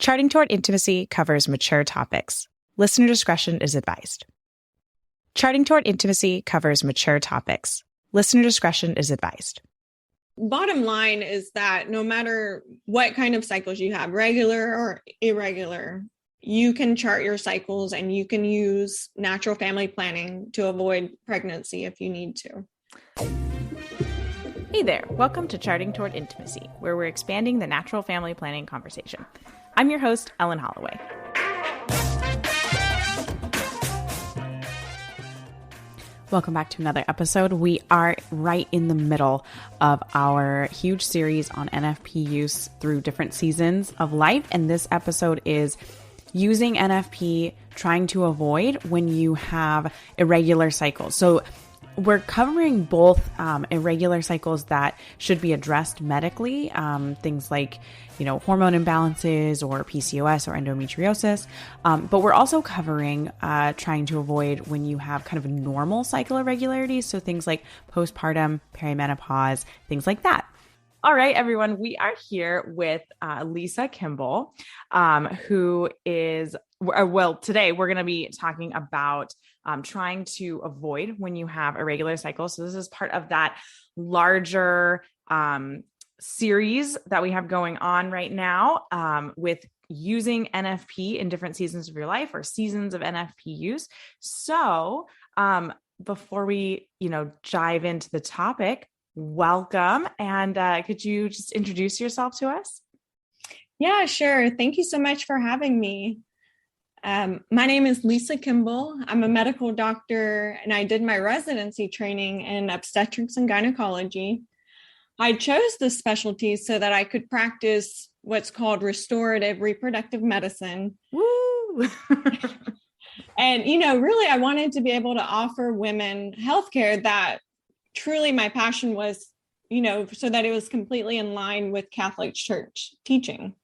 Charting Toward Intimacy covers mature topics. Listener discretion is advised. Charting Toward Intimacy covers mature topics. Listener discretion is advised. Bottom line is that no matter what kind of cycles you have, regular or irregular, you can chart your cycles and you can use natural family planning to avoid pregnancy if you need to. Hey there, welcome to Charting Toward Intimacy, where we're expanding the natural family planning conversation. I'm your host, Ellen Holloway. Welcome back to another episode. We are right in the middle of our huge series on NFP use through different seasons of life. And this episode is using NFP, trying to avoid when you have irregular cycles. So we're covering both irregular cycles that should be addressed medically, things like, hormone imbalances or PCOS or endometriosis. But we're also covering trying to avoid when you have kind of normal cycle irregularities. So things like postpartum, perimenopause, things like that. All right, everyone, we are here with Lisa Kimball, who is, today we're going to be talking about trying to avoid when you have irregular cycles. So this is part of that larger series that we have going on right now with using NFP in different seasons of your life or seasons of NFP use. So before we, dive into the topic, welcome. And could you just introduce yourself to us? Yeah, sure. Thank you so much for having me. My name is Lisa Kimball. I'm a medical doctor and I did my residency training in obstetrics and gynecology. I chose this specialty so that I could practice what's called restorative reproductive medicine. Woo! And, really, I wanted to be able to offer women healthcare that truly my passion was, so that it was completely in line with Catholic Church teaching.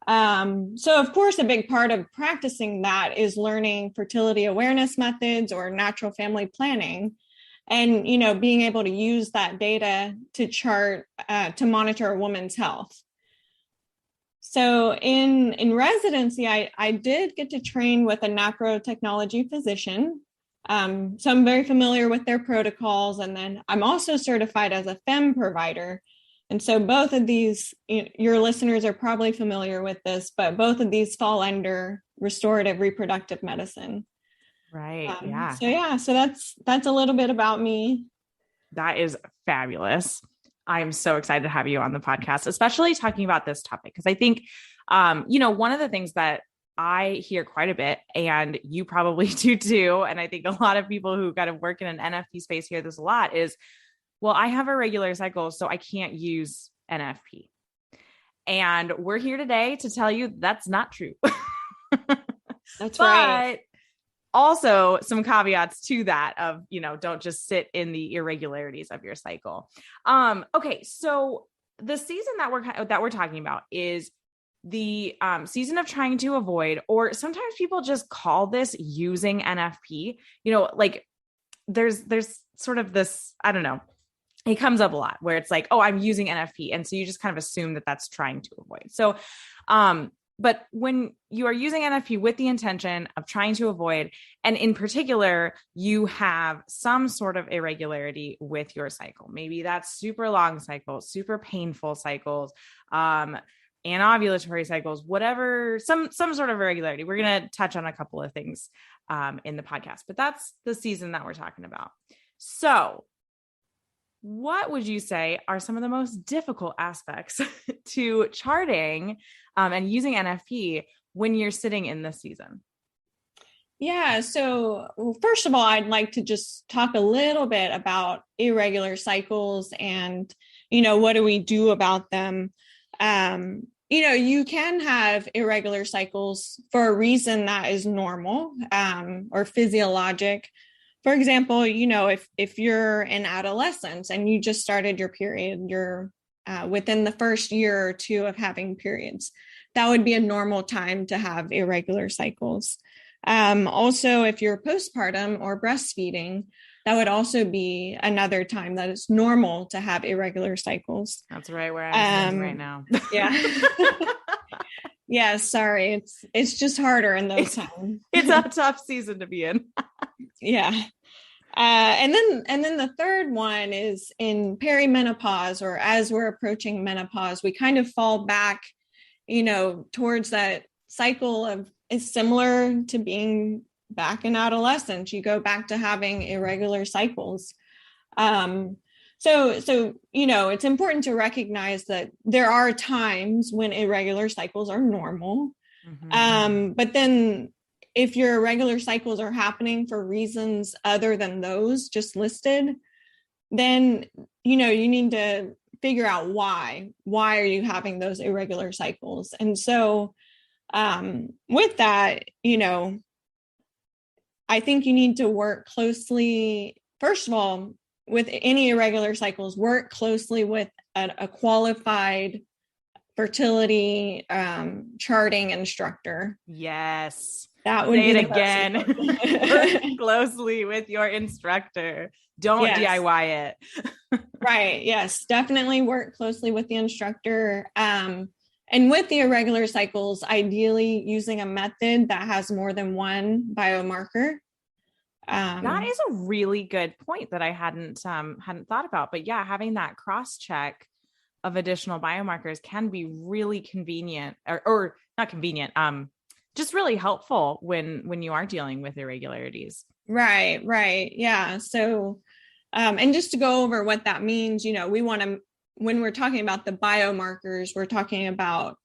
So of course, a big part of practicing that is learning fertility awareness methods or natural family planning and, being able to use that data to chart, to monitor a woman's health. So in residency, I did get to train with a naprotechnology physician. So I'm very familiar with their protocols. And then I'm also certified as a FEM provider. And so both of these, your listeners are probably familiar with this, but both of these fall under restorative reproductive medicine. Right. So that's a little bit about me. That is fabulous. I'm so excited to have you on the podcast, especially talking about this topic. Because I think, one of the things that I hear quite a bit, and you probably do too, and I think a lot of people who kind of work in an NFP space hear this a lot is, well, I have irregular cycles, so I can't use NFP. And we're here today to tell you that's not true. That's right. Also some caveats to that of, don't just sit in the irregularities of your cycle. Okay. So the season that we're talking about is the season of trying to avoid, or sometimes people just call this using NFP, there's sort of this, I don't know, it comes up a lot where it's like, oh, I'm using NFP. And so you just kind of assume that that's trying to avoid. So, but when you are using NFP with the intention of trying to avoid, and in particular, you have some sort of irregularity with your cycle, maybe that's super long cycles, super painful cycles, anovulatory cycles, whatever, some sort of irregularity. We're going to touch on a couple of things in the podcast, but that's the season that we're talking about. So what would you say are some of the most difficult aspects to charting and using NFP when you're sitting in this season? Yeah. So first of all, I'd like to just talk a little bit about irregular cycles and, what do we do about them? You can have irregular cycles for a reason that is normal or physiologic. For example, if you're in adolescence and you just started your period, you're within the first year or two of having periods, that would be a normal time to have irregular cycles. Also, if you're postpartum or breastfeeding, that would also be another time that it's normal to have irregular cycles. That's right where I'm right now. Yeah. Yeah, sorry. It's just harder in those It's, times. it's a tough season to be in. Yeah. And then the third one is in perimenopause, or as we're approaching menopause, we kind of fall back, towards that cycle of, it's similar to being back in adolescence. You go back to having irregular cycles. So it's important to recognize that there are times when irregular cycles are normal. But then if your irregular cycles are happening for reasons other than those just listed, then, you need to figure out why are you having those irregular cycles? And so, with that, I think you need to work closely, first of all, with any irregular cycles, work closely with a qualified fertility charting instructor. Yes. That would Say be it again. Work closely with your instructor. Don't DIY it. Right. Yes, definitely work closely with the instructor. And with the irregular cycles, ideally using a method that has more than one biomarker. That is a really good point that I hadn't thought about. But yeah, having that cross check of additional biomarkers can be really convenient, or not convenient, just really helpful when you are dealing with irregularities. Right. Yeah. So, and just to go over what that means, we want to, when we're talking about the biomarkers, we're talking about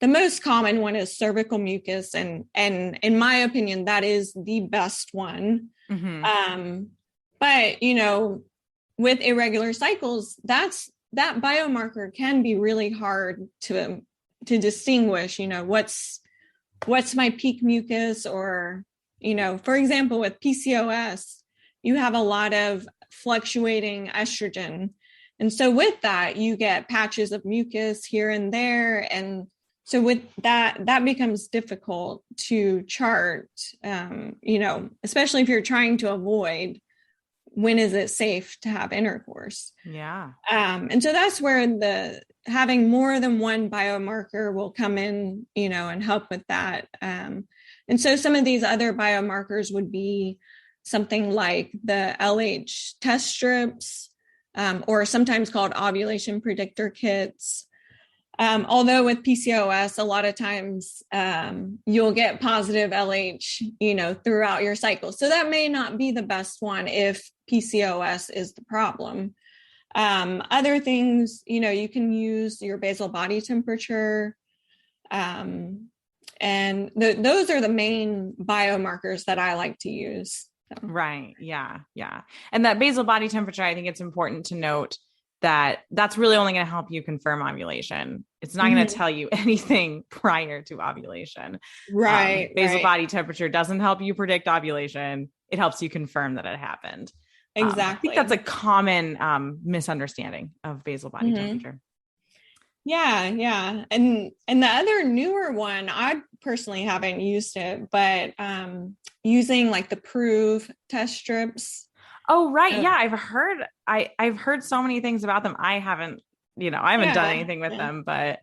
the most common one is cervical mucus. And in my opinion, that is the best one. But, with irregular cycles, that biomarker can be really hard to distinguish, what's my peak mucus, or, for example, with PCOS, you have a lot of fluctuating estrogen. And so with that, you get patches of mucus here and there. And so with that becomes difficult to chart, especially if you're trying to avoid when is it safe to have intercourse. Yeah. And so that's where having more than one biomarker will come in, and help with that. And so some of these other biomarkers would be something like the LH test strips, or sometimes called ovulation predictor kits. Although with PCOS, a lot of times you'll get positive LH, throughout your cycle. So that may not be the best one if PCOS is the problem. Other things, you can use your basal body temperature. And those are the main biomarkers that I like to use. So. Right. Yeah. Yeah. And that basal body temperature, I think it's important to note that that's really only going to help you confirm ovulation. It's not going to tell you anything prior to ovulation. Right. Basal body temperature doesn't help you predict ovulation. It helps you confirm that it happened. Exactly. I think that's a common misunderstanding of basal body temperature. Yeah. And the other newer one, I personally haven't used it, but using like the Prove test strips. Oh, right. Yeah. I've heard so many things about them. I haven't done anything with them, but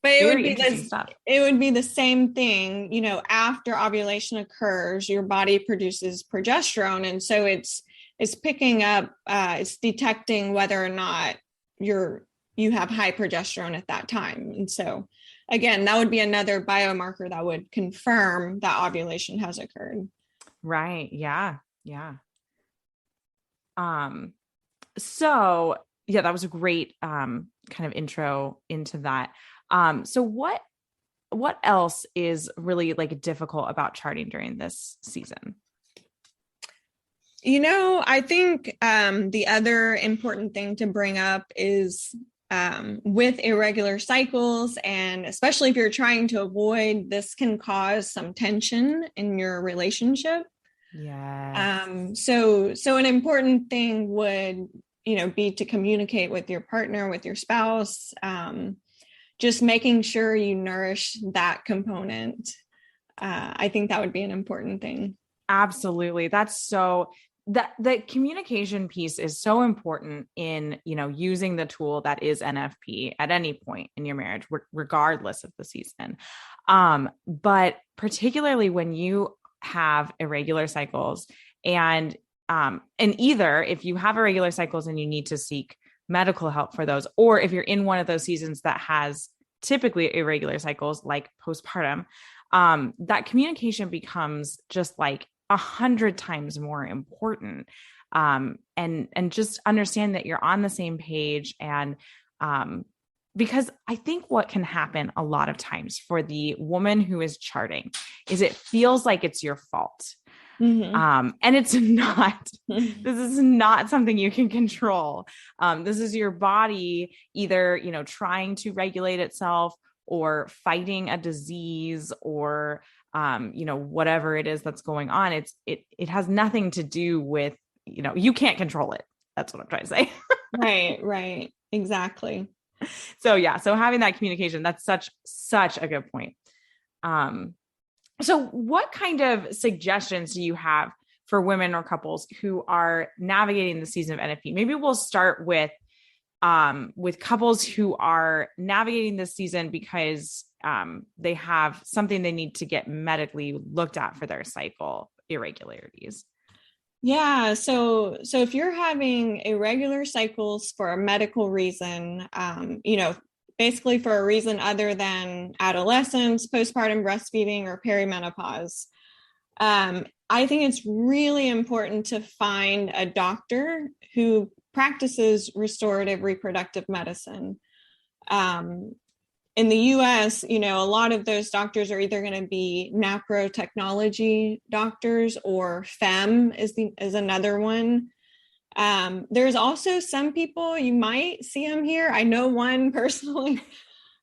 it would be the same thing, after ovulation occurs, your body produces progesterone. And so it's picking up, it's detecting whether or not you have high progesterone at that time. And so again, that would be another biomarker that would confirm that ovulation has occurred. Right. Yeah. Yeah. So yeah, that was a great, kind of intro into that. So what else is really like difficult about charting during this season? I think, the other important thing to bring up is, with irregular cycles, and especially if you're trying to avoid, this can cause some tension in your relationship. Yeah. So an important thing would, be to communicate with your partner, with your spouse, just making sure you nourish that component. I think that would be an important thing. Absolutely. That's so that the communication piece is so important in, using the tool that is NFP at any point in your marriage, regardless of the season. But particularly when you have irregular cycles and either if you have irregular cycles and you need to seek medical help for those, or if you're in one of those seasons that has typically irregular cycles like postpartum, that communication becomes just like 100 times more important. And just understand that you're on the same page. And because I think what can happen a lot of times for the woman who is charting is it feels like it's your fault. Mm-hmm. And it's not. This is not something you can control. This is your body either, trying to regulate itself or fighting a disease or, whatever it is that's going on. It has nothing to do with, you can't control it. That's what I'm trying to say. Right. Exactly. So yeah. So having that communication, that's such a good point. So what kind of suggestions do you have for women or couples who are navigating the season of NFP? Maybe we'll start with couples who are navigating this season because they have something they need to get medically looked at for their cycle irregularities. Yeah. So if you're having irregular cycles for a medical reason, basically for a reason other than adolescence, postpartum breastfeeding, or perimenopause, I think it's really important to find a doctor who practices restorative reproductive medicine. In the US, a lot of those doctors are either going to be naprotechnology doctors, or FEM is another one. There's also some people, you might see them here. I know one personally.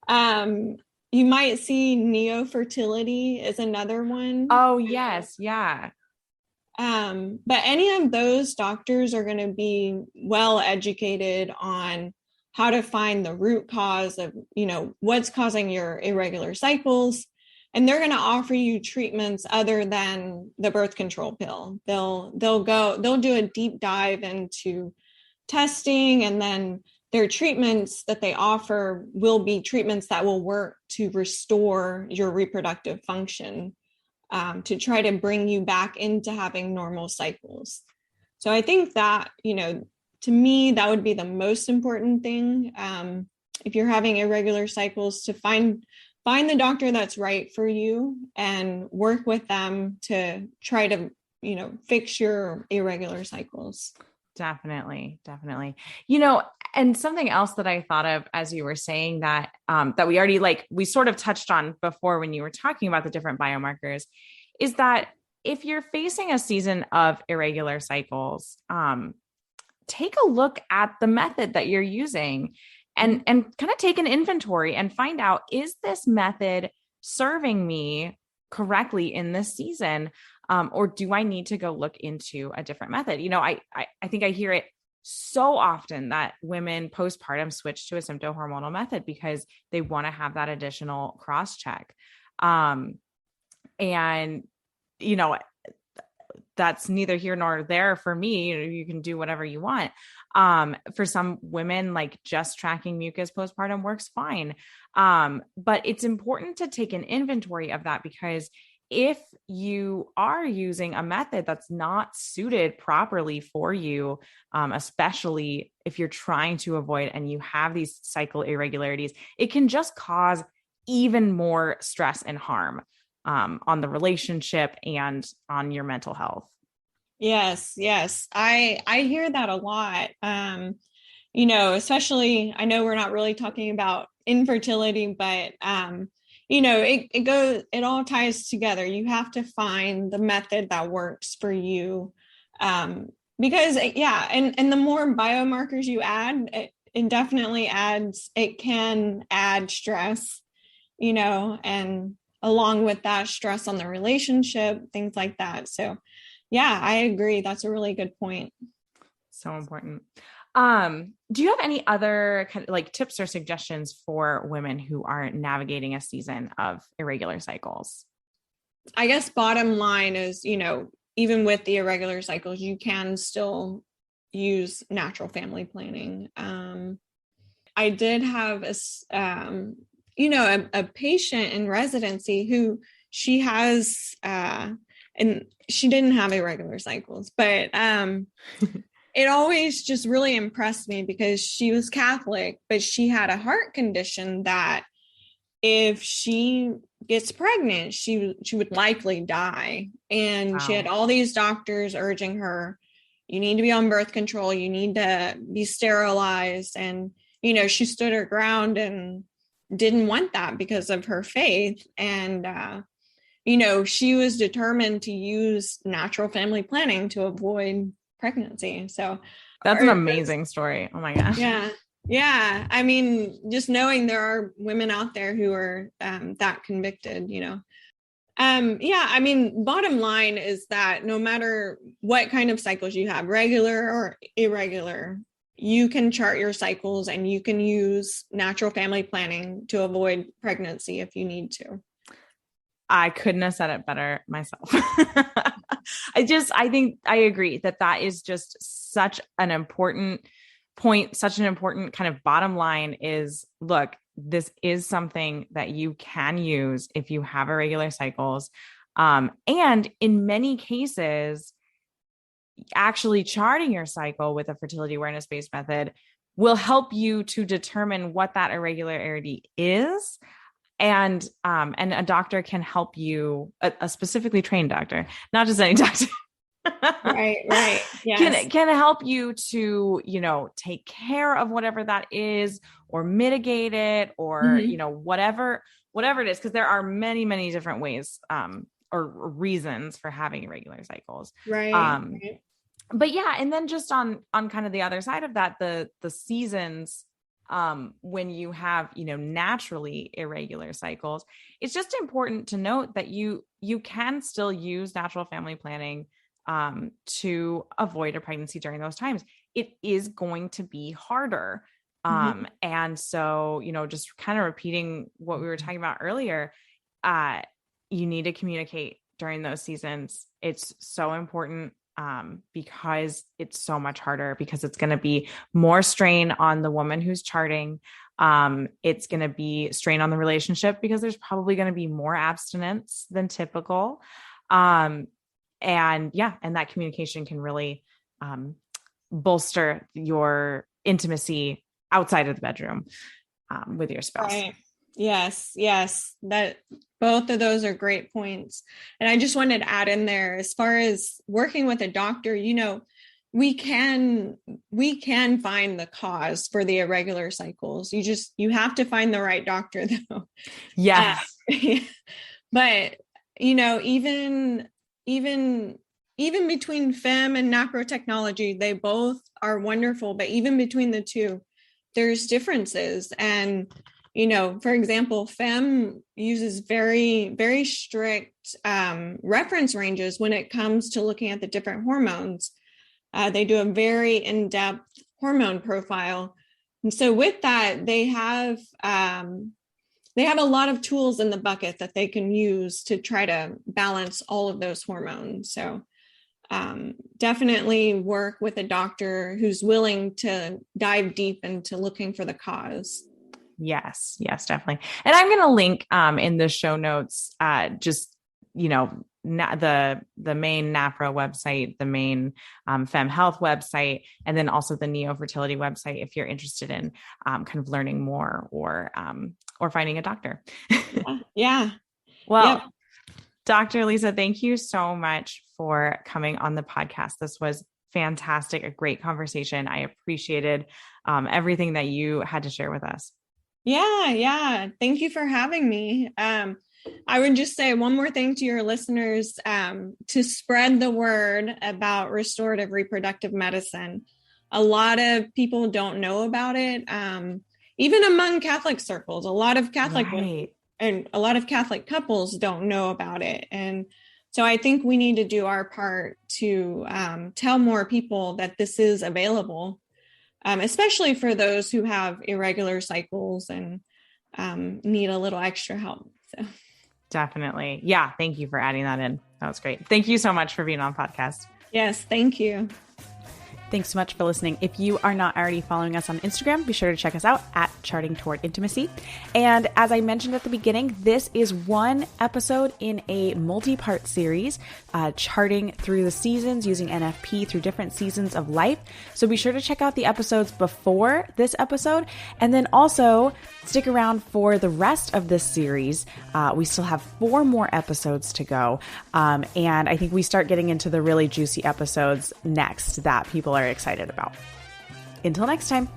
You might see neofertility is another one. Oh, yes. Yeah. But any of those doctors are going to be well educated on how to find the root cause of, what's causing your irregular cycles. And they're going to offer you treatments other than the birth control pill. They'll do a deep dive into testing, and then their treatments that they offer will be treatments that will work to restore your reproductive function, to try to bring you back into having normal cycles. So I think that, to me, that would be the most important thing. If you're having irregular cycles, to find the doctor that's right for you and work with them to try to, fix your irregular cycles. Definitely. And something else that I thought of as you were saying that, that we already we sort of touched on before when you were talking about the different biomarkers, is that if you're facing a season of irregular cycles, take a look at the method that you're using and kind of take an inventory and find out, is this method serving me correctly in this season? Or do I need to go look into a different method? I think I hear it so often that women postpartum switch to a symptohormonal method because they want to have that additional cross check. And, that's neither here nor there for me. You can do whatever you want. For some women, just tracking mucus postpartum works fine. But it's important to take an inventory of that, because if you are using a method that's not suited properly for you, especially if you're trying to avoid and you have these cycle irregularities, it can just cause even more stress and harm on the relationship and on your mental health. Yes. I hear that a lot. Especially, I know we're not really talking about infertility, but, it all ties together. You have to find the method that works for you. Because and the more biomarkers you add, it definitely it can add stress, and along with that, stress on the relationship, things like that. So yeah, I agree. That's a really good point. So important. Do you have any other kind of tips or suggestions for women who are navigating a season of irregular cycles? I guess bottom line is, even with the irregular cycles, you can still use natural family planning. I did have a patient in residency who she has, and she didn't have irregular cycles, but it always just really impressed me because she was Catholic, but she had a heart condition that if she gets pregnant, she would likely die. And she had all these doctors urging her, you need to be on birth control, you need to be sterilized. And, she stood her ground and didn't want that because of her faith. And, she was determined to use natural family planning to avoid pregnancy. So that's an amazing story. Oh my gosh. Yeah. Yeah. I mean, just knowing there are women out there who are that convicted, I mean, bottom line is that no matter what kind of cycles you have, regular or irregular, you can chart your cycles and you can use natural family planning to avoid pregnancy if you need to. I couldn't have said it better myself. I think I agree that is just such an important point, such an important kind of bottom line is, look, this is something that you can use if you have irregular cycles. And in many cases, actually charting your cycle with a fertility awareness-based method will help you to determine what that irregularity is. And a doctor can help you, a specifically trained doctor, not just any doctor. Right. Yes. Can help you to, take care of whatever that is or mitigate it or, whatever it is. Cause there are many, many different ways, or reasons for having irregular cycles. Right. But yeah. And then just on kind of the other side of that, the seasons, when you have, naturally irregular cycles, it's just important to note that you can still use natural family planning to avoid a pregnancy during those times. It is going to be harder. And so, just kind of repeating what we were talking about earlier, you need to communicate during those seasons. It's so important. Because it's so much harder because it's going to be more strain on the woman who's charting. It's going to be strain on the relationship because there's probably going to be more abstinence than typical. And that communication can really, bolster your intimacy outside of the bedroom, with your spouse. Right. Yes. That both of those are great points. And I just wanted to add in there, as far as working with a doctor, we can find the cause for the irregular cycles. You have to find the right doctor though. Yes. But, even between FEM and naprotechnology, they both are wonderful, but even between the two, there's differences. And for example, FEM uses very, very strict reference ranges when it comes to looking at the different hormones. They do a very in-depth hormone profile. And so with that, they have a lot of tools in the bucket that they can use to try to balance all of those hormones. So definitely work with a doctor who's willing to dive deep into looking for the cause. Yes, definitely. And I'm going to link in the show notes, just, the main NAPRA website, the main Fem Health website, and then also the Neo Fertility website if you're interested in kind of learning more or finding a doctor. Yeah. Well, yep. Dr. Lisa, thank you so much for coming on the podcast. This was fantastic, a great conversation. I appreciated everything that you had to share with us. Yeah. Thank you for having me. I would just say one more thing to your listeners, to spread the word about restorative reproductive medicine. A lot of people don't know about it. Even among Catholic circles, a lot of Catholic women and a lot of Catholic couples don't know about it. And so I think we need to do our part to tell more people that this is available. Especially for those who have irregular cycles and need a little extra help. So. Definitely. Yeah. Thank you for adding that in. That was great. Thank you so much for being on the podcast. Yes, thank you. Thanks so much for listening. If you are not already following us on Instagram, be sure to check us out at Charting Toward Intimacy. And as I mentioned at the beginning, this is one episode in a multi-part series, charting through the seasons using NFP through different seasons of life. So be sure to check out the episodes before this episode, and then also stick around for the rest of this series. We still have 4 more episodes to go. And I think we start getting into the really juicy episodes next that people are excited about. Until next time.